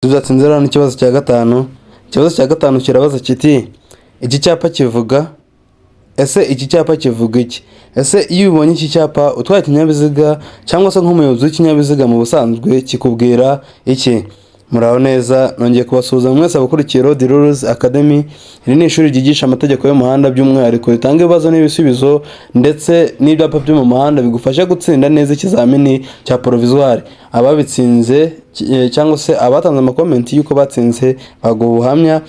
Tuzatsinze rero n'ikibazo cya gatanu. Ikibazo cya gatanu kirabaza kiti iki cyapa kivuga, ese iki cyapa kivuga iki? Ese iyo ubonye iki cyapa utwaye ikinyabiziga cyangwa se nk'umuyobozi w'ikinyabiziga mu busanzwe kikubwira iki? Muraho neza, nongeye kubasuhuza mwese abakurikiye Road Rules Academy. Iri ni ishuri ryigisha amategeko y'umuhanda by'umwihariko ritanga ibibazo n'ibisubizo ndetse n'ibyapa byo mu muhanda bigufasha gutsinda neza ikizamini cya provisoire. Ababitsinze cyangwa se abatanze amakomenti y'uko batsinze baguha ubuhamya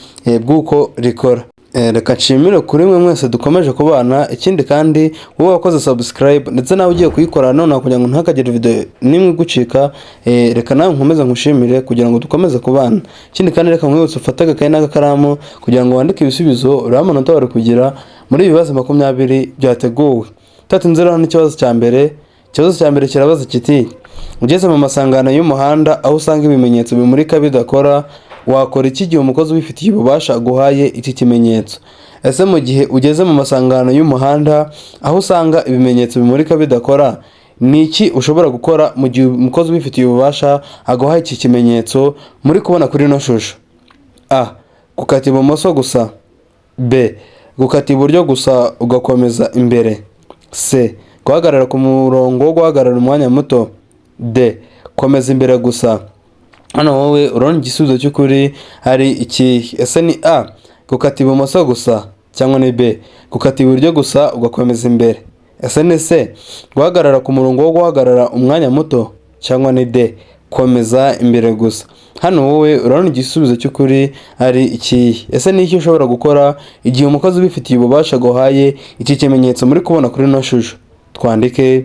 bw'uko rikora. Reka nshimire kuri mwe mwese dukomeje kubana. Ikindi kandi wowe wakoze subscribe ndetse nawe ugiye kuyikora none kugira ngo ntakagire video nimwe gucika, reka nawe nkomeze nkushimire kugira ngo dukomeze kubana. Ikindi kandi reka nkwibutse ufate agakaye n'agakaramu kugira ngo wandike ibisubizo uriya amanota wari kugira muri ibibazo 20 byateguwe. Tutatsinze rero n'ikibazo cya mbere. Ikibazo cya mbere kirabaza kiti ugeze mu masangano y'umuhanda aho usanga ibimenyetso bimurika bidakora, wakora iki gihe umukozi ubifitiye ububasha aguhaye iki kimenyetso? Ese mu gihe ugeze mu masangano y'umuhanda aho usanga ibimenyetso bimurika bidakora, ni iki ushobora gukora mu gihe umukozi ubifitiye ububasha aguhaye iki kimenyetso muri kubona kuri ino shusho? A. Gukata ibumoso gusa. B. Gukata iburyo gusa ugakomeza imbere. C. Guhagarara ku murongo wo guhagarara umwanya muto. D. Komeza imbere gusa. Hano wowe urabona igisubizo cy'ukuri ari iki? Ese ni A. Gukata ibumoso gusa cyangwa ni B. Gukata iburyo gusa ugakomeza imbere. Ese ni C. Guhagarara ku murongo wo guhagarara umwanya muto cyangwa ni D. Komeza imbere gusa. Hano wowe urabona igisubizo cy'ukuri ari iki? Ese ni iki ushobora gukora igihe umukozi ubifitiye ububasha aguhaye iki kimenyetso muri kubona kuri ino shusho? Twandike.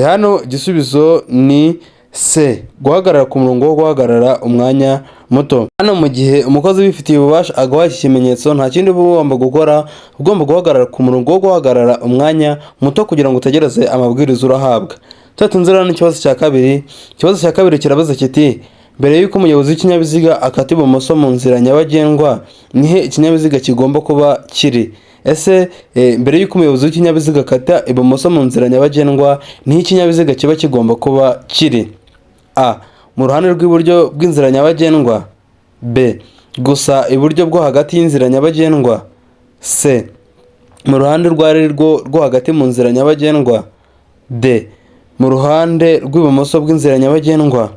Hano igisubizo ni C. Guhagarara ku murongo wo guhagarara umwanya muto. Hano mu gihe umukozi ubifitiye ububasha aguhaye iki kimenyetso nta kindi uba ugomba gukora, ugomba guhagarara ku murongo wo guhagarara umwanya muto kugira ngo utegereze amabwiriza urahabwa. Tutatsinze rero n'ikibazo cya kabiri. Ikibazo cya kabiri kirabaza kiti mbere y'uko umuyobozi w'ikinyabiziga akata ibumoso mu nzira nyabagendwa nihe ikinyabiziga kigomba kuba kiri? Ese mbere y'uko umuyobozi w'ikinyabiziga akata ibumoso mu nzira nyabagendwa nihe ikinyabiziga kiba kigomba kuba kiri? A. Mu ruhande rw'iburyo bw'inzira nyabagendwa. B. Gusa iburyo bwo hagati y'inzira nyabagendwa. C. Mu ruhande rwo hagati mu nzira nyabagendwa. D. Mu ruhande rw'ibumoso bw'inzira nyabagendwa.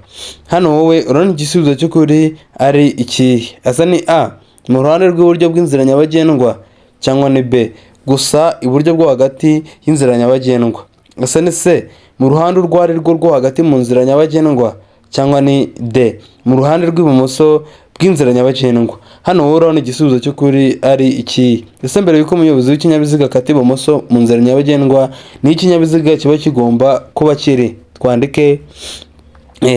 Hano wowe urabona igisubizo cy'ukuri ari iki? Asa ni A. Mu ruhande rw'iburyo bw'inzira nyabagendwa cyangwa ni B. Gusa iburyo bwo hagati y'inzira nyabagendwa. Asa ni C. Mu ruhande rwo hagati mu nzira nyabagendwa cyangwa ni D. Mu ruhande rw'ibumoso bw'inzira nyabagendwa. Hano wowe urabona igisubizo cy'ukuri ari iki? Ese mbere y'uko umuyobozi w'ikinyabiziga akata ibumoso mu nzira nyabagendwa ni ikinyabiziga kiba kigomba kuba kiri? Twandike.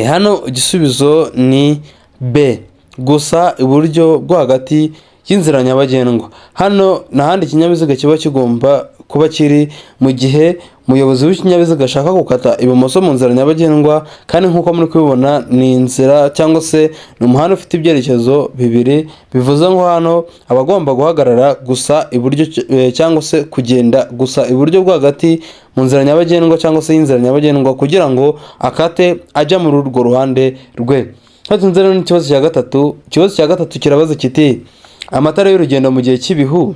Hano igisubizo ni B. Gusa iburyo bwo hagati y'inzira nyabagendwa. Hano n'ahandi ikinyabiziga kiba kigomba kuba kiri mu gihe umuyobozi w'ikinyabiziga ashaka gukata ibumoso mu nzira nyabagendwa, kandi nk'uko muri kubibona ni inzira cyangwa se ni umuhanda ufite ibyerekezo bibiri, bivuze ngo hano aba agomba guhagarara gusa iburyo cyangwa se kugenda gusa iburyo bwo hagati mu nzira nyabagendwa cyangwa se y'inzira nyabagendwa kugira ngo akate ajya muri urwo ruhande rwe. Tutatsinze rero n'ikibazo cya gatatu. Ikibazo cya gatatu kirabaza kiti amatara y'urugendo mu gihe cy'ibihu.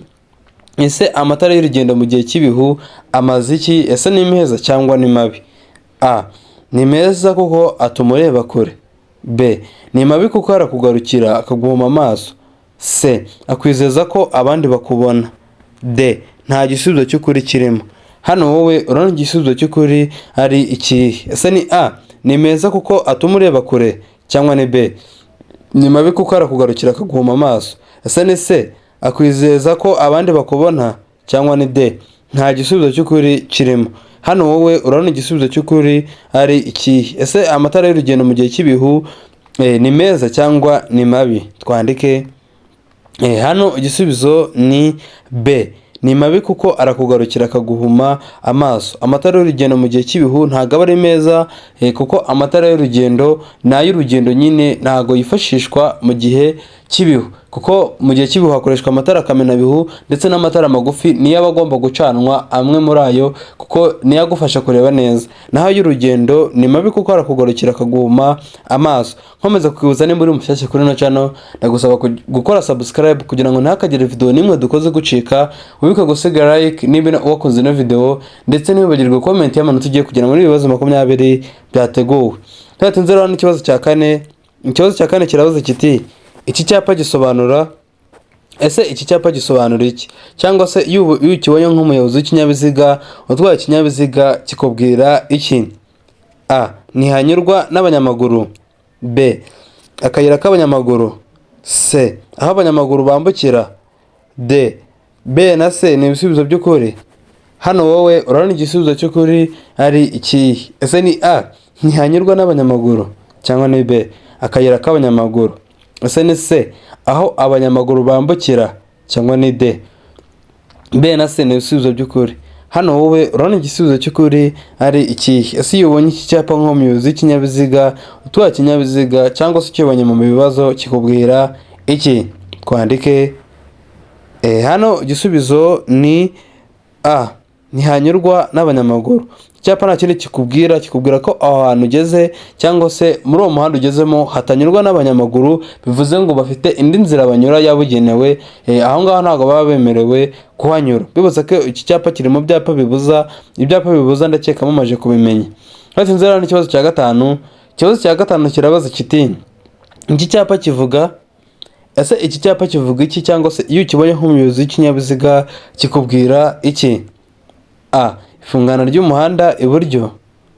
Ese amatara y'urugendo mu gihe cy'ibihu amaze iki? Ese ni meza cyangwa ni mabi? A. Ni meza kuko atuma ureba kure. B. Ni mabi kuko arakugarukira akaguhuma amaso. C. Akwizeza ko abandi bakubona. D. Nta gisubizo cy'ukuri kirimo. Hano wowe urabona igisubizo cy'ukuri ari iki? Ese ni A. Ni meza kuko atuma ureba kure cyangwa ni B. Ni mabi kuko arakugarukira akaguhuma amaso. Ese ni C. Akwizeza ko abandi bakubona cyangwa ni D. Nta gisubizo cy'ukuri kirimo. Hano wowe urabona igisubizo cy'ukuri ari iki? Ese amatara y'urugendo mu gihe cy'ibihu ni meza cyangwa ni mabi? Twandike. Hano igisubizo ni B. Ni mabi kuko arakugarukira akaguhuma amaso. Amatara y'urugendo mu gihe cy'ibihu ntago aba ari meza kuko amatara y'urugendo n'ay'urugendo nyine ntago yifashishwa mu gihe cy'ibihu. kuko mu gihe cy'ibihu hakoreshwa amatara kamenabihu ndetse n'amatara magufi niyo aba agomba gucanwa amwe muri ayo kuko niyo agufasha kureba neza. Naho y'urugendo ni mabi kuko arakugorokera akaguhuma amaso. Nkomeza kwibuza nimba uri mushyashya kuri ino channel, ndagusaba gukora subscribe kugira ngo ntihakagire video nimwe dukoze gucika. Wibuke gusiga like niba wakunze ino video, ndetse ntiwibagirwe comment y'amanota ugiye kugira muri ibibazo 20 byateguwe. Twatinze rero n'ikibazo cya kane. Ikibazo cya kane kirabaza kiti iki cyapa gisobanura, ese iki cyapa gisobanura iki? Cyangwa se iyo ukibonye nk'umuyobozi w'ikinyabiziga utwaye ikinyabiziga kikubwira iki? A. Ntihanyurwa n'abanyamaguru. B. Akayira k'abanyamaguru. C. Aho abanyamaguru bambukira. D. B na C ni ibisubizo by'ukuri. Hano wowe urabona igisubizo cy'ukuri ari iki? Ese ni A. Ntihanyurwa n'abanyamaguru, cyangwa ni B. Akayira k'abanyamaguru. Ese ni C. Aho abanyamaguru bambukira, cyangwa ni D. B na C ni ibisubizo by'ukuri. Hano wowe urabona igisubizo cy'ukuri ari iki? Ese iyo ubonye iki cyapa nk'umuyobozi w'ikinyabiziga utwaye ikinyabiziga cyangwa se ukibonye mu bibazo kikubwira iki? Twandike hano igisubizo ni A. Ntihanyurwa n'abanyamaguru. Icyapa nta kindi kikubwira ko aho hantu ugeze cyangwa se muri uwo muhanda ugezemo hatanyurwa n'abanyamaguru, bivuze ngo bafite indi nzira banyura yabugenewe, aho ngaho ntabwo baba bemerewe kuhanyura. Bivuze ko iki cyapa kiri mu byapa bibuza. Ibyapa bibuza ndakeka mumaje kubimenya. Twatinze rero n'ikibazo cya gatanu. Ikibazo cya gatanu kirabaza kiti iki cyapa kivuga, ese iki cyapa kivuga iki? Cyangwa se iyo ukibonye nk'umuyobozi w'ikinyabiziga kikubwira iki? A. Ifungana ry'umuhanda iburyo.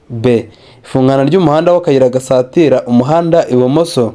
B. Ifungana ry'umuhanda w'akayira gasatira umuhanda ibumoso.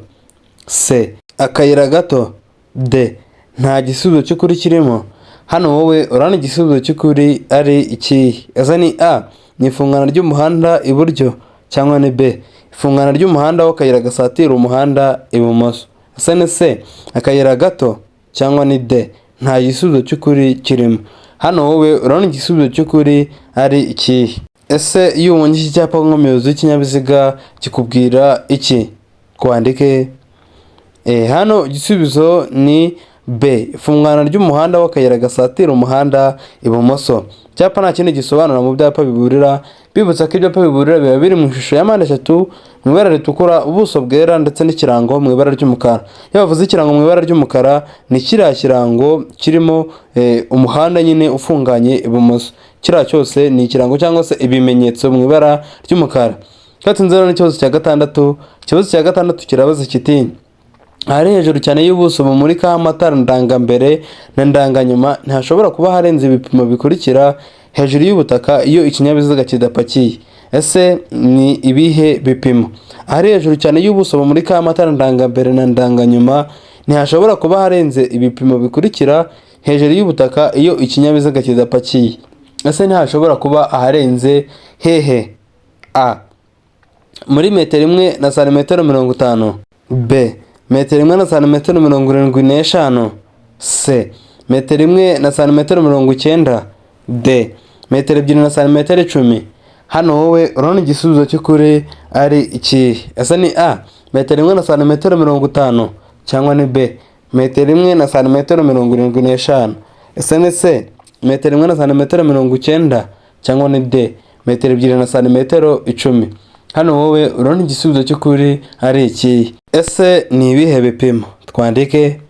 C. Akayira gato. D. Nta gisubizo cy'ukuri kirimo. Hano wowe urabona igisubizo cy'ukuri ari iki? Ese ni A. Ni ifungana ry'umuhanda iburyo, cyangwa ni B. Ifungana ry'umuhanda w'akayira gasatira umuhanda ibumoso. Ese ni C. Akayira gato, cyangwa ni D. Nta gisubizo cy'ukuri kirimo. Hano wowe urabona igisubizo cy'ukuri ari iki? Ese iyo ubonye iki cyapa nk'umuyobozi w'ikinyabiziga kikubwira iki? Twandike hano igisubizo ni B. Ifungana ry'umuhanda w'akayira gasatira umuhanda ibumoso. Cyapa nta kindi gisobanura mu byapa biburira. Bibutsa ko ibyapa biburira biba biri mu ishusho ya mpande eshatu, mu ibara ritukura, ubuso bwera ndetse n'ikirango mu ibara ry'umukara. Iyo bavuze ikirango mu ibara ry'umukara ni kiriya kirango kirimo umuhanda nyine ufunganye ibumoso. Kiriya cyose ni ikirango cyangwa se ibimenyetso mu ibara ry'umukara. Twatinze rero n'ikibazo cya gatandatu. Ikibazo cya gatandatu kirabaza kiti ahari hejuru cyane y'ubuso bumurika amatara ndangambere na ndanganyuma ntihashobora kuba harenze ibipimo bikurikira hejuru y'ubutaka iyo ikinyabiziga kidapakiye. Ese ni ibihe bipimo? Ahari hejuru cyane y'ubuso bumurika amatara ndangambere na ndanganyuma ntihashobora kuba harenze ibipimo bikurikira hejuru y'ubutaka iyo ikinyabiziga kidapakiye. Ese ntihashobora kuba aharenze hehe? A. Muri metero 1 na santimetero 50. B. Metero 1 na santimetero 75. C. Metero 1 na santimetero 90. D. Metero 2 na santimetero 10. Hano wowe urabona igisubizo cy'ukuri ari iki? Ese ni A. Metero 1 na santimetero 50, cyangwa ni B. Metero 1 na santimetero 75. Ese ni C. Metero 1 na santimetero 90, cyangwa ni D. Metero 2 na santimetero 10. Hano wowe urabona igisubizo cy'ukuri ari iki? Ese ni ibihe bipimo? Twandike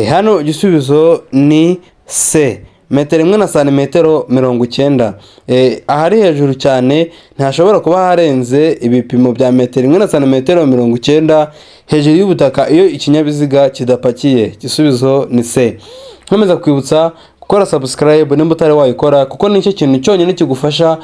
hano igisubizo ni C. Metero 1 na santimetero 90. Ahari hejuru cyane ntashobora kuba harenze ibipimo bya metero 1 na santimetero 90 hejuru y'ubutaka iyo ikinyabiziga kidapakiye. Igisubizo ni C. Nkomeza kwibutsa gukora subscribe nimba utari wayikora, kuko nicyo kintu cyonyine kigufasha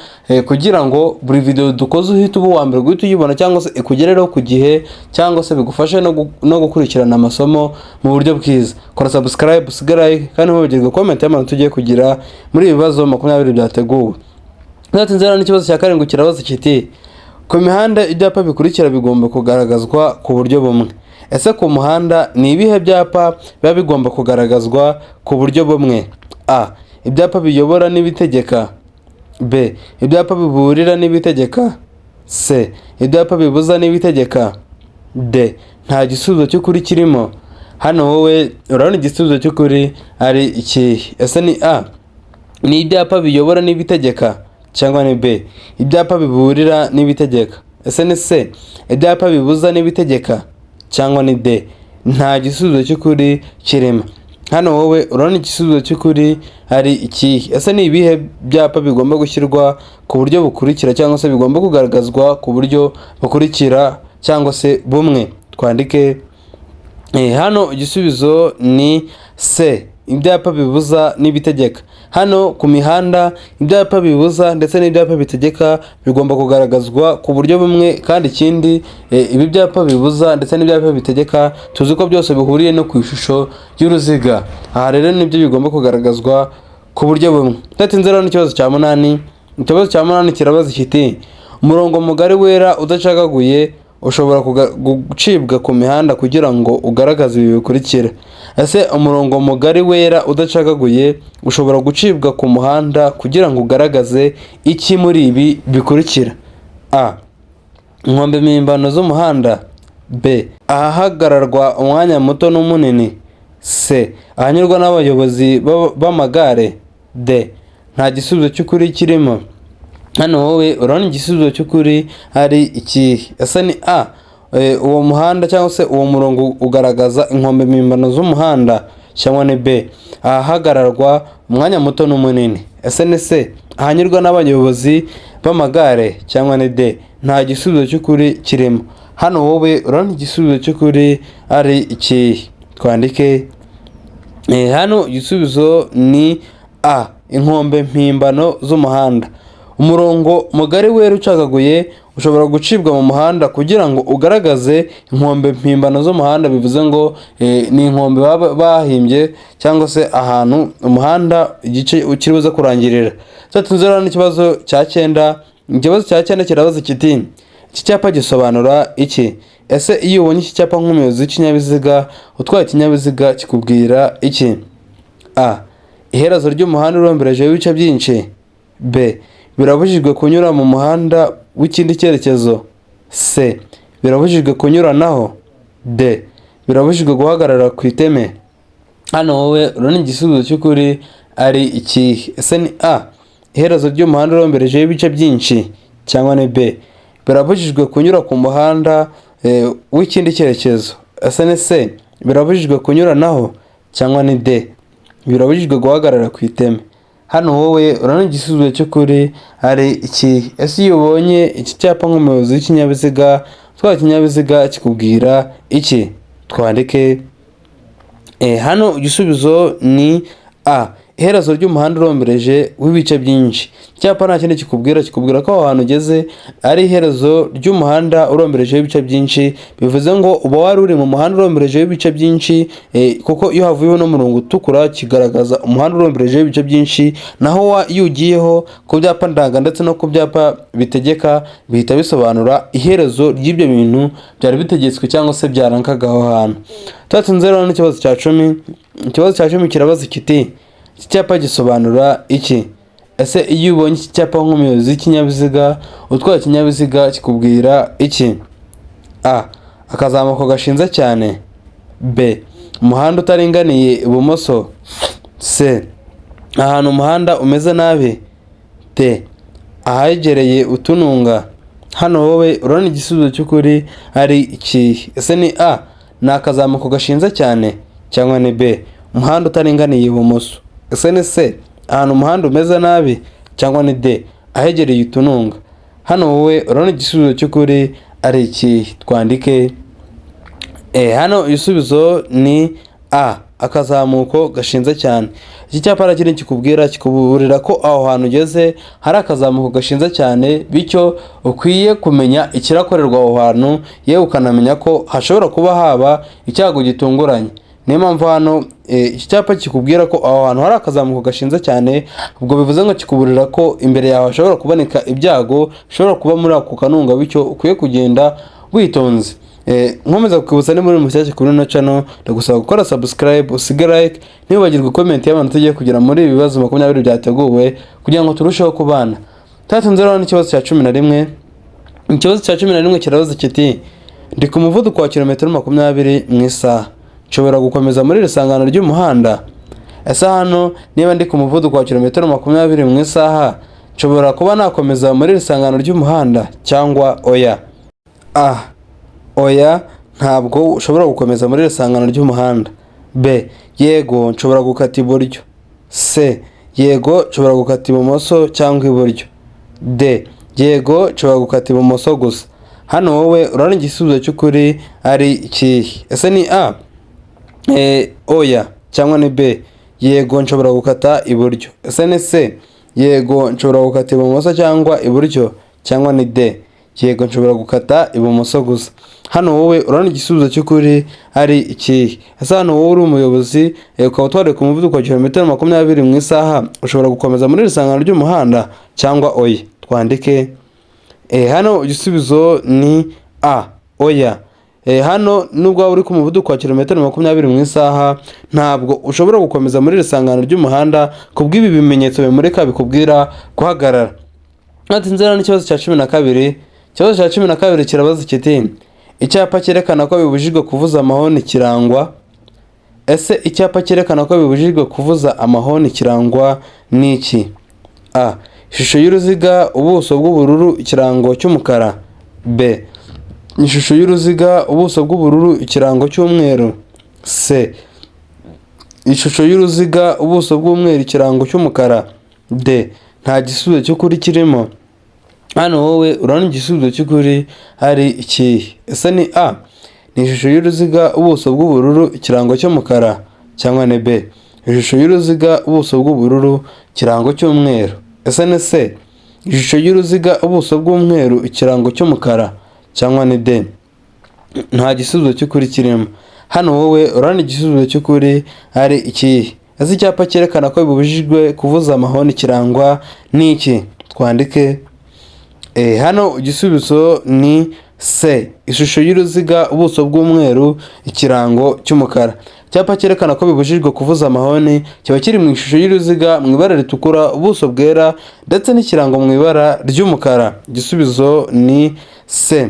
kugira ngo buri video dukoze uhite uba wa mbere guhita uyibona, cyangwa se ikugerereho ku gihe, cyangwa se bigufashe no gukurikirana amasomo mu buryo bwiza. Kora subscribe, usiga like, kandi ntubagirwe comment y'amanota tugiye kugira muri ibibazo 20 byateguwe. Twatinze rero n'ikibazo cya karindwi kirabaza kiti ku mihanda ibyapa bikurikira bigomba kugaragazwa ku buryo bumwe. Ese ku muhanda ni ibihe byapa biba bigomba kugaragazwa ku buryo bumwe? A. Ibyapa biyobora n'ibitegeka. B. Ibyapa biburira n'ibitegeka. C. Ibyapa bibuza n'ibitegeka. D. Nta gisubizo cy'ukuri kirimo. hano wowe urabona igisubizo cy'ukuri ari ikihe? Ese ni A, ni ibyapa biyobora n'ibitegeka, cyangwa ni B, ibyapa biburira n'ibitegeka? Ese ni C, ibyapa bibuza n'ibitegeka, cyangwa ni D, nta gisubizo cy'ukuri kirimo? Hano wowe urabona igisubizo cy'ukuri ari ikihe? Ese ni ibihe byapa bigomba gushyirwa ku buryo bukurikira, cyangwa se bigomba kugaragazwa ku buryo bukurikira cyangwa se bumwe? Twandike hano igisubizo ni C, ibyapa bibuza n'ibitegeka. Hano ku mihanda ibyapa bibuza ndetse n'ibyapa bitegeka bigomba kugaragazwa ku buryo bumwe, kandi ikindi ibi byapa bibuza ndetse n'ibyapa bitegeka tuzi ko byose bihuriye no ku ishusho y'uruziga. Aha rero nibyo bigomba kugaragazwa ku buryo bumwe. Tudatinze rero n'ikibazo cya 8. Ikibazo cya 8 kirabaza kiti umurongo mugari wera udacagaguye ushobora gucibwa ku mihanda kugira ngo ugaragaze ibi bikurikira. Ese umurongo mugari wera udacagaguye ushobora gucibwa ku muhanda kugira ngo ugaragaze iki muri ibi bikurikira? A, inkombe mpimbano z'umuhanda. B, ahahagararwa umwanya muto n'umunini. C, ahanyurwa n'abayobozi b'amagare. D, nta gisubizo cy'ukuri kirimo. Hano wowe urabona igisubizo cy'ukuri ari ikihe? Ese ni A, uwo muhanda cyangwa se uwo murongo ugaragaza inkombe mpimbano z'umuhanda, cyangwa ni B, ahahagararwa umwanya muto n'umunini? Ese ni C, ahanyurwa n'abayobozi b'amagare, cyangwa ni D, nta gisubizo cy'ukuri kirimo? Hano wowe urabona igisubizo cy'ukuri ari ikihe? Twandike hano igisubizo ni A, inkombe mpimbano z'umuhanda. Umurongo mugari wera ucagaguye ushobora gucibwa mu muhanda kugira ngo ugaragaze inkombe mpimbano z'umuhanda, bivuze ngo ni inkombe bahimbye cyangwa se ahantu umuhanda igice ukiribuza kurangirira. Tudatinze rero n'ikibazo cya 9. Ikibazo cya 9 kirabaza kiti iki cyapa gisobanura iki? Ese iyo ubonye iki cyapa nk'umuyobozi w'ikinyabiziga utwaye ikinyabiziga kikubwira iki? A, iherezo ry'umuhanda urombereje w'ibice byinshi. B, birabujijwe kunyura mu muhanda w'ikindi cyerekezo. C, birabujijwe kunyuranaho. D, birabujijwe guhagarara ku iteme. Hano wowe urabona igisubizo cy'ukuri ari ikihe? Ese ni A, iherezo ry'umuhanda urombereje w'ibice byinshi, cyangwa ni B, birabujijwe kunyura ku muhanda w'ikindi cyerekezo? Ese ni C, birabujijwe kunyuranaho, cyangwa ni D, birabujijwe guhagarara ku iteme? Hano wowe urabona igisubizo cy'ukuri ari iki? Ese iyo ubonye iki cyapa nk'umuyobozi w'ikinyabiziga utwaye ikinyabiziga kikubwira iki? Twandike hano igisubizo ni A, iherezo ry'umuhanda urombereje w'ibice byinshi. Icyapa nta kindi kikubwira ko aho hantu ugeze ari iherezo ry'umuhanda urombereje w'ibice byinshi, bivuze ngo uba wari uri mu muhanda urombereje w'ibice byinshi, kuko iyo havuyeho n'umurongo utukura kigaragaza umuhanda urombereje w'ibice byinshi, naho iyo ugiyeho ku byapa ndanga ndetse no ku byapa bitegeka bihita bisobanura iherezo ry'ibyo bintu byari bitegetswe cyangwa se byarangaga aho hantu. Tudatinze rero n'ikibazo cya 10. Ikibazo cya 10 kirabaza kiti iki cyapa gisobanura iki? Ese iyo ubonye iki cyapa nk'umuyobozi w'ikinyabiziga utwaye ikinyabiziga kikubwira iki? A, akazamuko gashinze cyane. B, umuhanda utaringaniye ibumoso. C, ahantu umuhanda umeze nabi. D, ahegereye utununga. Hano wowe urabona igisubizo cy'ukuri ari iki? Ese ni A, ni akazamuko gashinze cyane, cyangwa ni B, umuhanda utaringaniye ibumoso? Ese ni C, ahantu umuhanda umeze nabi, cyangwa ni D, ahegereye utununga? Hano wowe urabona igisubizo cy'ukuri ari iki? Twandike hano igisubizo ni A, akazamuko gashinze cyane. Iki cyapa arakiri kikuburira ko aho hantu ugeze hari akazamuko gashinze cyane, bityo ukwiye kumenya ikirakorerwa aho hantu, yewe ukanamenya ko hashobora kuba haba icyago gitunguranye. Niyo mpamvu hano iki cyapa kikubwira ko aho hantu hari akazamuko gashinze cyane, ubwo bivuze ngo kikuburira ko imbere yawe hashobora kuboneka ibyago bishobora kuba muri ako kanunga, bityo ukwiye kugenda witonze. Nkomeza kukwibutsa ni muri mushyashya kuri no channel, ndagusaba gukora subscribe, usige like, ntibagirwe comment y'abantu tugiye kugira muri ibi bibazo 20 byateguwe kugira ngo turusheho kubana. Tatunze rero n'ikibazo cya 11. Ikibazo cya 11 kirabaza kiti ndi ku muvuduko wa kilometero 20 mu isaha. nshobora gukomeza muri iri sangano ry'umuhanda? Ese hano niba ndi ku muvuduko wa kilometero 20 mu isaha nshobora kuba nakomeza muri iri sangano ry'umuhanda cyangwa oya? A. Oya, ntabwo ushobora gukomeza muri iri sangano ry'umuhanda. B. Yego, nshobora gukata iburyo. C. Yego, nshobora gukata ibumoso cyangwa iburyo. D. Yego, nshobora gukata ibumoso gusa. Hano wowe urabona igisubizo cy'ukuri ari ikihe? Ese ni A. Oya cyangwa ni B. Yego, nshobora gukata iburyo. Ese ni C. Yego, nshobora gukata ibumoso cyangwa iburyo cyangwa ni D. Yego, nshobora gukata ibumoso gusa. Hano wowe urabona igisubizo cy'ukuri ari ikihe? Ese hano wowe uri umuyobozi ukaba utwariye ku muvuduko wa kilometero 20 mu isaha ushobora gukomeza muri iri sangano ry'umuhanda cyangwa oya? Twandike. Hano igisubizo ni A. Oya. Hano nubwo waba uri ku muvuduko wa kilometero 20 mu isaha ntabwo ushobora gukomeza muri iri sangano ry'umuhanda kubw'ibi bimenyetso bimurika bikubwira guhagarara. Nzera n'ikibazo cya 12. Ikibazo cya 12 kirabaza kiti icyapa cyerekana ko bibujijwe kuvuza amahoni kirangwa. Ese icyapa cyerekana ko bibujijwe kuvuza amahoni kirangwa n'iki? A. Ishusho y'uruziga, ubuso bw'ubururu, ikirango cy'umukara. B. Ishusho y'uruziga, ubuso bw'ubururu, ikirango cy'umweru. C. Ishusho y'uruziga, ubuso bw'umweru, ikirango cy'umukara. D. Nta gisubizo cy'ukuri kirimo. Hano wowe urabona igisubizo cy'ukuri ari ikihe? Ese ni A. Ni ishusho y'uruziga, ubuso bw'ubururu, ikirango cy'umukara cyangwa ni B. Ishusho y'uruziga, ubuso bw'ubururu, ikirango cy'umweru. Ese ni C. Ishusho y'uruziga, ubuso bw'umweru, ikirango cy'umukara cyangwa ni D. Nta gisubizo cy'ukuri kirimo. Hano wowe urabona igisubizo cy'ukuri ari ikihe? Ese icyapa cyerekana ko bibujijwe kuvuza amahoni kirangwa n'iki? Twandike. Hano igisubizo ni C. Ishusho y'uruziga, ubuso bw'umweru, ikirango cy'umukara. Icyapa cyerekana ko bibujijwe kuvuza amahoni kiba kiri mu ishusho y'uruziga mu ibara ritukura, ubuso bwera ndetse n'ikirango mu ibara ry'umukara. Igisubizo ni C.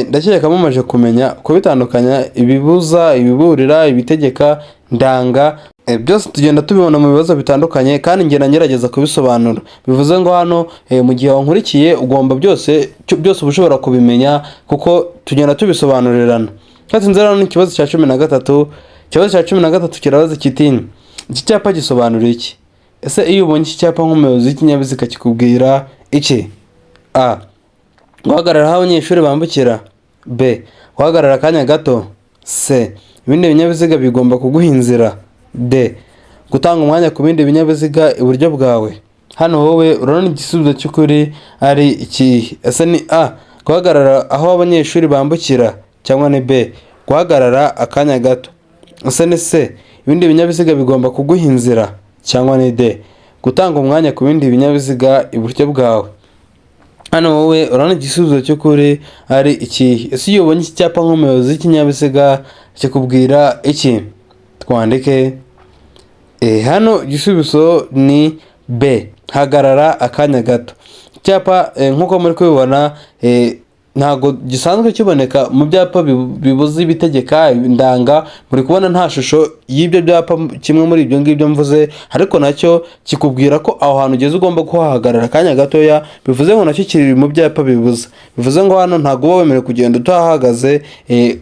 Ndakeka mumaje kumenya kubitandukanya ibibuza, ibiburira, ibitegeka, ndanga. Byose tugenda tubibona mu bibazo bitandukanye kandi ngenda ngerageza kubisobanura. Bivuze ngo hano mu gihe wankurikiye ugomba byose ushobora kubimenya kuko tugenda tubisobanurirana. Nzera n'ikibazo cya 13. Ikibazo cya 13 kirabaza kiti iki cyapa gisobanura iki? Ese iyo ubonye iki cyapa nk'umuyobozi w'ikinyabiziga kikubwira iki? A. Guhagarara aho abanyeshuri bambukira. B. Guhagarara akanya gato. C. Ibindi binyabiziga bigomba kuguha inzira. D. Gutanga umwanya ku bindi binyabiziga iburyo bwawe. Hano wowe urabona igisubizo cy'ukuri ari iki? Ese ni A. Guhagarara aho abanyeshuri bambukira cyangwa ni B. Guhagarara akanya gato. Ese ni C. Ibindi binyabiziga bigomba kuguha inzira cyangwa ni D. Gutanga umwanya ku bindi binyabiziga iburyo bwawe. Hano wowe urabona igisubizo cy'ukuri ari iki? Ese iyo ubonye iki cyapa nk'umuyobozi w'ikinyabiziga kikubwira iki? Twandike. Hano igisubizo ni B. Hagarara akanya gato. Icyapa nk'uko muri kubibona ntago gisanzwe kiboneka mu byapa bibuza ibitegeka, indanga. Muri kubona nta shusho y'ibyo byapa kimwe muri ibyo ngibyo mvuze, ariko nacyo kikubwira ko aho hantu ugeze ugomba kuhahagarara akanya gatoya. Bivuze ngo nacyo kiri mu byapa bibuza. Bivuze ngo hano ntago uba wemerewe kugenda utahagaze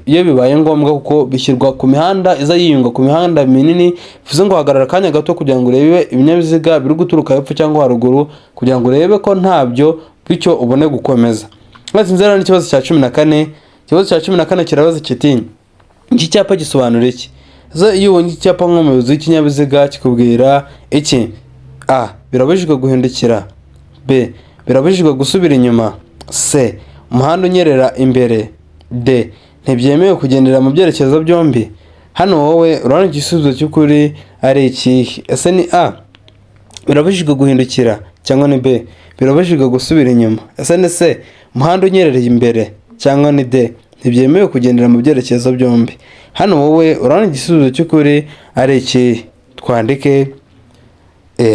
iyo bibaye ngombwa kuko bishyirwa ku mihanda iza yiyunga ku mihanda minini. Bivuze ngo hagarara akanya gato kugira ngo urebe ibinyabiziga biri guturuka hepfo cyangwa haruguru kugira ngo urebe ko ntabyo, bityo ubone gukomeza. Nzera n'ikibazo cya 14. Ikibazo cya 14 kirabaza kiti iki cyapa gisobanura iki? Ese iyo ubonye icyapa nk'umuyobozi w'ikinyabiziga kikubwira iki? A. Birabujijwe guhindukira. B. Birabujijwe gusubira inyuma. C. Umuhanda unyerera imbere. D. Ntibyemewe kugendera mu byerekezo byombi. Hano wowe urabona igisubizo cy'ukuri ari iki? Ese ni A. Birabujijwe guhindukira cyangwa ni B. Birabujijwe gusubira inyuma. Ese ni C. Umuhanda unyerereye imbere cyangwa ni D. Ntibyemewe kugendera mu byerekezo byombi. Hano wowe urabona igisubizo cy'ukuri ari iki? Twandike.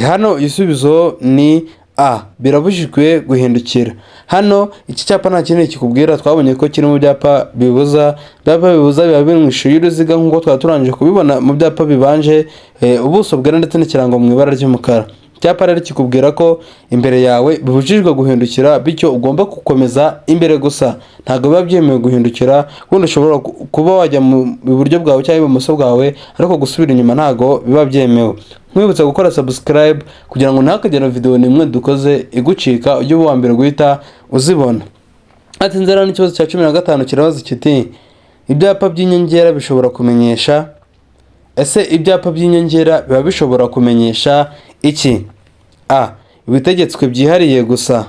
Hano igisubizo ni A. Birabujijwe guhindukira. Hano iki cyapa nta kindi kikubwira, twabonye ko kiri mu byapa bibuza. Ibyapa bibuza biba biri mu ishusho y'uruziga nk'uko twaturangije kubibona mu byapa bibanje, ubuso bwera ndetse n'ikirango mu ibara ry'umukara. Icyapa rero kikubwira ko imbere yawe bibujijwe guhindukira, bityo ugomba gukomeza imbere gusa, ntabwo biba byemewe guhindukira. Ubundi ushobora kuba wajya mu buryo bwawe cyangwa ibumoso bwawe, ariko gusubira inyuma ntabwo biba byemewe. Nkwibutsa gukora subscribe kugira ngo ntakagera video nimwe dukoze igucika, ujye uba uwa mbere guhita uzibona. Ati nzera n'ikibazo cya 15 kirabaza kiti ibyapa by'inyongera bishobora kumenyesha. Ese ibyapa by'inyongera biba bishobora kumenyesha iki? A. Ibitegetswe byihariye gusa.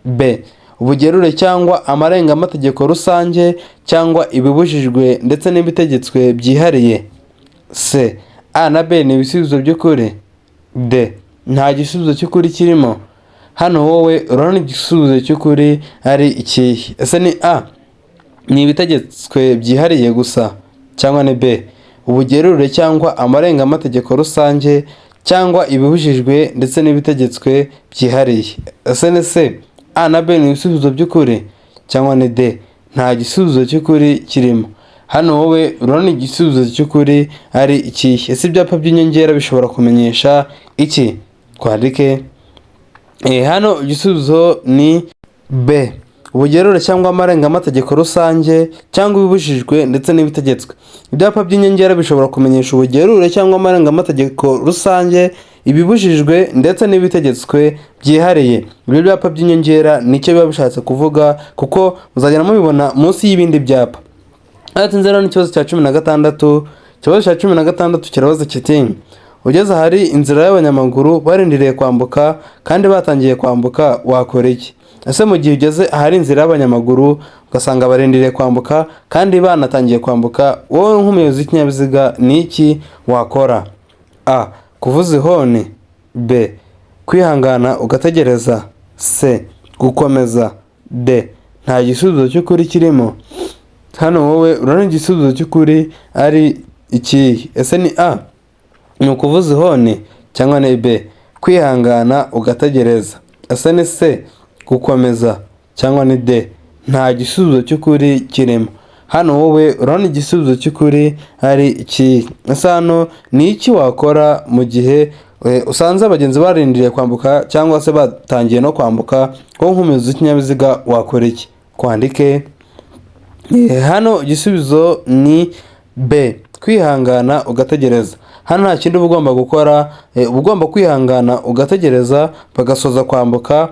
B. Ubugerure cyangwa amarengategeko rusange cyangwa ibibujijwe ndetse n'ibitegetswe byihariye. C. A na B ni ibisubizo by'ukuri. D. Nta gisubizo cy'ukuri kirimo. Hano wowe urabona igisubizo cy'ukuri ari ikihe? Ese ni A, ni ibitegetswe byihariye gusa, cyangwa ni B, ubugerure cyangwa amarengategeko rusange cyangwa ibibujijwe ndetse n'ibitegetswe byihariye? Ese ni C, A na B ni ibisubizo by'ukuri, cyangwa ni D, nta gisubizo cy'ukuri kirimo? Hano wowe urabona igisubizo cy'ukuri ari ikihe? Ese ibyapa by'inyongera bishobora kumenyesha iki? Twandike hano igisubizo ni B, ubugerure cyangwa amarengategeko rusange cyangwa ibibujijwe ndetse n'ibitegetswe. Ibyapa by'inyongera bishobora kumenyesha ubugerure cyangwa amarengategeko rusange, ibibujijwe ndetse n'ibitegetswe byihariye. Ibyo byapa by'inyongera nicyo biba bishatse kuvuga, kuko muzagenda mubibona munsi y'ibindi byapa. Ati nzera n'ikibazo cya 16. Ikibazo cya 16 kirabaza kiti ugeze ahari inzira y'abanyamaguru barindiriye kwambuka kandi batangiye kwambuka, wakora iki? Ese mu gihe ugeze ahari inzira y'abanyamaguru ugasanga barindiriye kwambuka kandi banatangiye kwambuka, wowe nk'umuyobozi w'ikinyabiziga ni iki wakora? A. Kuvuza ihoni. B. Kwihangana ugategereza. C. Gukomeza. D. Nta gisubizo cy'ukuri kirimo. Hano wowe urabona igisubizo cy'ukuri ari iki? Ese ni A, ni ukuvuza ihoni, cyangwa ni B, kwihangana ugategereza? Ese ni C, gukomeza, cyangwa ni D, nta gisubizo cy'ukuri kirimo? Hano wowe urabona igisubizo cy'ukuri ari iki? Ese hano ni iki wakora mu gihe usanze abagenzi barindiriye kwambuka cyangwa se batangiye no kwambuka, wowe nk'umuyobozi w'ikinyabiziga wakora iki? Kwandike hano igisubizo ni B, kwihangana ugategereza. Hano nta kindi uba ugomba gukora, uba ugomba kwihangana ugategereza bagasoza kwambuka,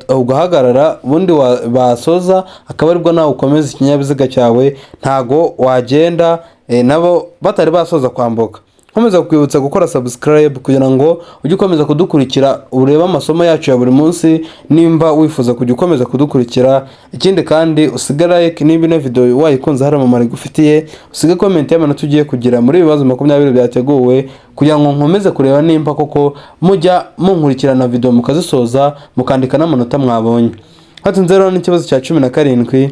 ugahagarara, ubundi basoza akaba aribwo nawe ukomeza ikinyabiziga cyawe. Ntago wagenda nabo batari basoza kwambuka. Nkomeza kukwibutsa gukora subscribe kugira ngo ujye ukomeza kudukurikira, urebe amasomo yacu ya buri munsi. Nimba wifuza kujya ukomeza kudukurikira, ikindi kandi usiga like niba ino video wayikunze hari amamara igufitiye, usiga comment y'amanota ugiye kugira muri ibibazo 20 byateguwe, kugira ngo nkomeze kureba nimba koko mujya munkurikirana video mukazisoza mukandika n'amanota mwabonye. Hati nzero n'ikibazo cya 17.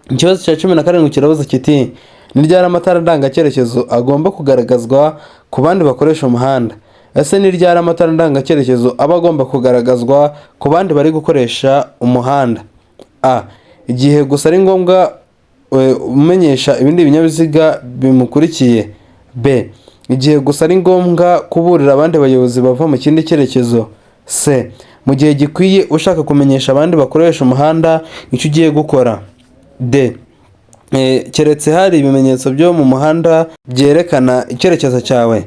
Ikibazo cya 17 kirabaza kiti ni ryari amatara ndangacyerekezo agomba kugaragazwa ku bandi bakoresha umuhanda? Ese ni ryari amatara ndangacyerekezo aba agomba kugaragazwa ku bandi bari gukoresha umuhanda? A. Igihe gusa ari ngombwa umenyesha ibindi binyabiziga bimukurikiye. B. Igihe gusa ari ngombwa kuburira abandi bayobozi bava mu kindi cyerekezo. C. Mu gihe gikwiye ushaka kumenyesha abandi bakoresha umuhanda icyo ugiye gukora. D. Keretse hari ibimenyetso byo mu muhanda byerekana icyerekezo cyawe.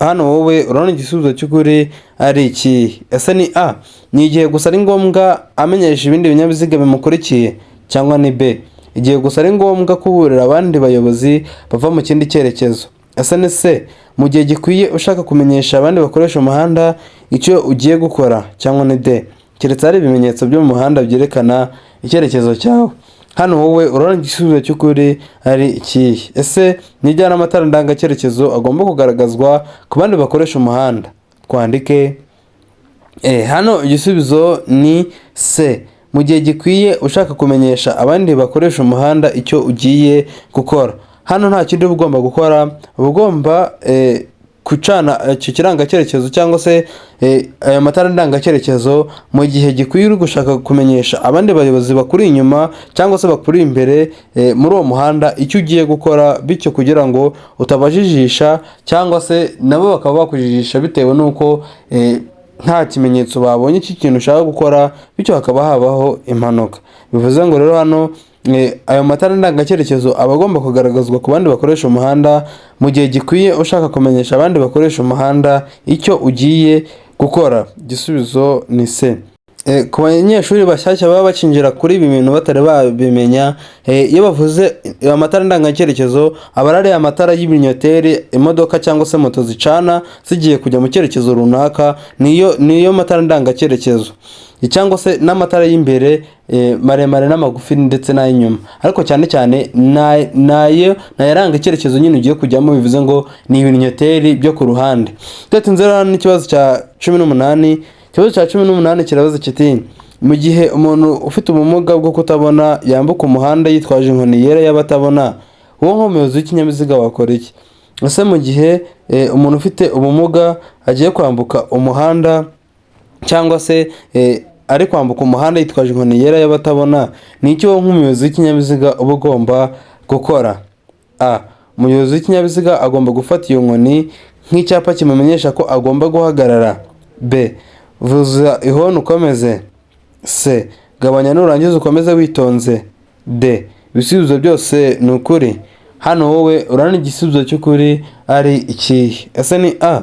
Hano wowe urabona igisubizo cy'ukuri ari iki? Ese ni A, ni igihe gusa ari ngombwa amenyesha ibindi binyabiziga bimukurikiye, cyangwa ni B, igihe gusa ari ngombwa kuburira abandi bayobozi bava mu kindi cyerekezo? Ese ni C, mu gihe gikwiye ushaka kumenyesha abandi bakoresha umuhanda icyo ugiye gukora, cyangwa ni D, keretse hari ibimenyetso byo mu muhanda byerekana icyerekezo cyawe? Hano wowe urabona igisubizo cy'ukuri ari iki? Ese ni ryari amatara ndangacyerekezo agomba kugaragazwa ku bandi bakoresha umuhanda? Twandike hano igisubizo ni C, mu gihe gikwiye ushaka kumenyesha abandi bakoresha umuhanda icyo ugiye gukora. Hano nta kindi uba ugomba gukora, uba ugomba gucana icyo kiranga cyerekezo cyangwa se aya matara ndanga cyerekezo mu gihe gikwiye uri gushaka kumenyesha abandi bayobozi bakuri inyuma cyangwa se bakuri imbere muri uwo muhanda icyo ugiye gukora, bityo kugira ngo utabajijisha cyangwa se nabo bakaba bakujijisha bitewe n'uko nta kimenyetso babonye cy'ikintu ushaka gukora, bityo hakaba habaho impanuka. Bivuze ngo rero hano ayo matara ndangacyerekezo aba agomba kugaragazwa ku bandi bakoresha umuhanda mu gihe gikwiye ushaka kumenyesha abandi bakoresha umuhanda icyo ugiye gukora. Igisubizo ni C. Ku banyeshuri bashyashya baba bacinjira kuri ibi bintu batari babimenya, iyo bavuze amatara ndangacyerekezo aba ari amatara y'ibinyoteri imodoka cyangwa se moto zicana zigiye kujya mu cyerekezo runaka, niyo matara ndangacyerekezo, cyangwa se n'amatara y'imbere maremare n'amagufi ndetse n'ay'inyuma, ariko cyane cyane nayo nayaranga icyerekezo nyine ugiye kujyamo. Bivuze ngo ni ibinyoteri byo ku ruhande. Tutinze rero n'ikibazo cya 18. Ikibazo cya 18 kirabaza kiti mu gihe umuntu ufite ubumuga bwo kutabona yambuka umuhanda yitwaje inkoni yera y'abatabona, uwo nk'umuyobozi w'ikinyabiziga wakora iki? Ese mu gihe umuntu ufite ubumuga agiye kwambuka umuhanda cyangwa se ari kwambuka umuhanda yitwaje inkoni yera y'abatabona, ni icyo wowe nk'umuyobozi w'ikinyabiziga uba ugomba gukora? A. Umuyobozi w'ikinyabiziga agomba gufata iyo nkoni nk'icyapa kimumenyesha ko agomba guhagarara. B. Vuza ihoni ukomeze. C. Gabanya nurangiza ukomeze witonze. D. Ibisubizo byose ni ukuri. Hano wowe urana igisubizo cy'ukuri ari ikihe? Ese ni A.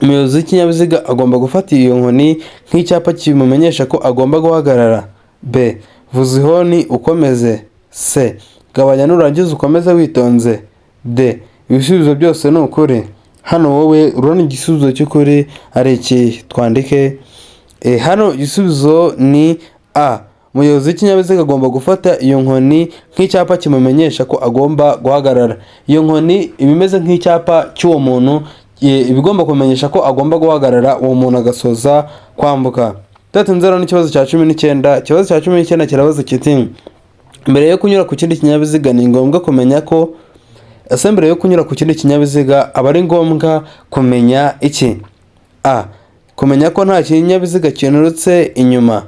Umuyobozi w'ikinyabiziga agomba gufata iyo nkoni nk'icyapa kimumenyesha ko agomba guhagarara. B. Vuza ihoni ukomeze. C. Gabanya nurangiza ukomeze witonze. D. Ibisubizo byose ni ukuri. Hano wowe urabona igisubizo cy'ukuri ari iki? Twandike. Hano igisubizo ni A. Umuyobozi w'ikinyabiziga agomba gufata iyo nkoni nk'icyapa kimumenyesha ko agomba guhagarara. Iyo nkoni iba imeze nk'icyapa cy'uwo muntu, ibigomba kumenyesha ko agomba guhagarara, uwo muntu agasoza kwambuka. Tutinze rero n'ikibazo cya 19. Ikibazo cya 19 kirabaza kiti mbere yo kunyura ku kindi kinyabiziga ni ngombwa kumenya ko mbere yo kunyura ku kindi kinyabiziga aba ari ngombwa kumenya iki? A. Kumenya ko nta kinyabiziga kinturutse inyuma.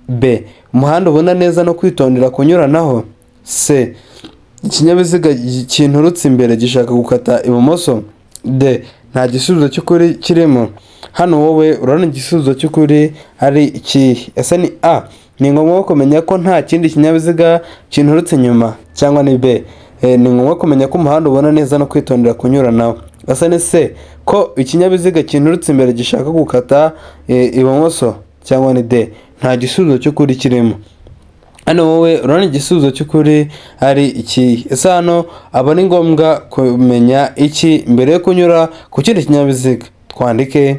B. Umuhanda ubona neza no kwitondera kunyuranaho. C. Ikinyabiziga kinturutse imbere gishaka gukata ibumoso. D. Nta gisubizo cy'ukuri kirimo. Hano wowe urabona igisubizo cy'ukuri ari iki? Ese ni A. Ni ngombwa kumenya ko nta kindi kinyabiziga kinturutse inyuma, cyangwa ni B. Ni ngombwa kumenya ko umuhanda ubona neza no kwitondera kunyuranaho. Asa ni C. Ko ikinyabiziga kinturutse imbere gishaka gukata ibumoso, cyangwa ni D. Nta gisubizo cy'ukuri kirimo. Hano wowe urabona igisubizo cy'ukuri ari iki? Ese hano aba ari ngombwa kumenya iki mbere yo kunyura ku kindi kinyabiziga? Twandike.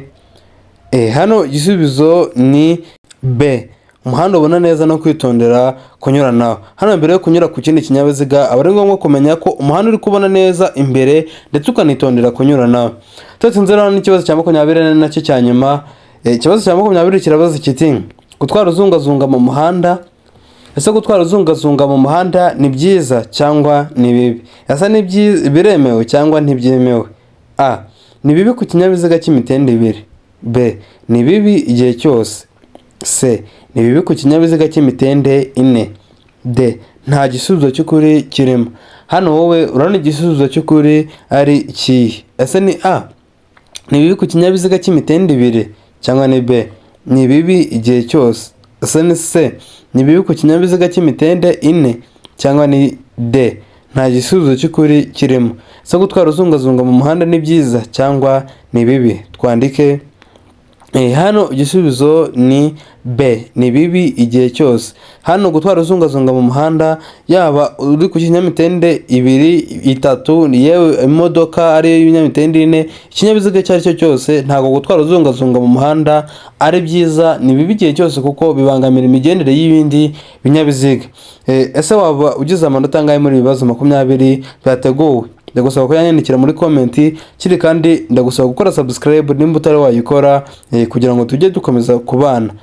Hano igisubizo ni B. Umuhanda ubona neza no kwitondera kunyuranaho. Hano mbere yo kunyura ku kindi kinyabiziga aba ari ngombwa kumenya ko umuhanda uri kubona neza imbere ndetse ukanitondera kunyuranaho. Tutinze rero n'ikibazo cya 20 nacyo cya nyuma. Ikibazo cya 20 kirabaza kiti gutwara uzungazunga mu muhanda. Ese gutwara uzungazunga mu muhanda ni byiza cyangwa ni bibi? Ese ni biremewe cyangwa ntibyemewe? A. Ni bibi ku kinyabiziga cy'imitende ibiri. B. Ni bibi igihe cyose. C. Ni bibi ku kinyabiziga cy'imitende 4. D. Nta gisubizo cy'ukuri kirimo. Hano wowe urabona igisubizo cy'ukuri ari iki? Ese ni A. Ni bibi ku kinyabiziga cy'imitende 2, cyangwa ni B. Ni bibi igihe cyose. Ese ni C. Ni bibi ku kinyabiziga cy'imitende 4, cyangwa ni D. Nta gisubizo cy'ukuri kirimo. Ese gutwara uzungazunga mu muhanda ni byiza cyangwa ni bibi? Twandike. Hano igisubizo ni B. Ni bibi igihe cyose. Hano gutwara uzungazunga mu muhanda yaba uri ku kinyamitende 2, 3, yewe imodoka ari y'ibinyamitende 4, ikinyabiziga cyari cyo cyose ntago gutwara uzungazunga mu muhanda ari byiza, ni bibi igihe cyose kuko bibangamira imigendere y'ibindi binyabiziga. Ese waba ugize amanota angahe muri ibibazo 20 byateguwe? Ndagusaba ko yanyandikira muri comment, kiri kandi ndagusaba gukora subscribe nimba utari wayikora kugira ngo tujye dukomeza kubana.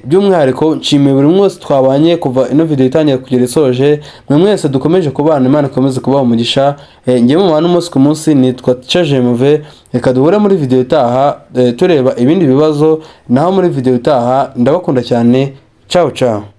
by'umwihariko nshimiye buri mwese twabanye kuva ino video itangiye kugera isoje, mwe mwese dukomeje kubana, Imana ikomeze kubaha umugisha. Ngiye mu bantu umunsi ku munsi nitwa Jemuve, reka duhure muri video itaha tureba ibindi bibazo, naho muri video itaha ndabakunda cyane. Ciao ciao.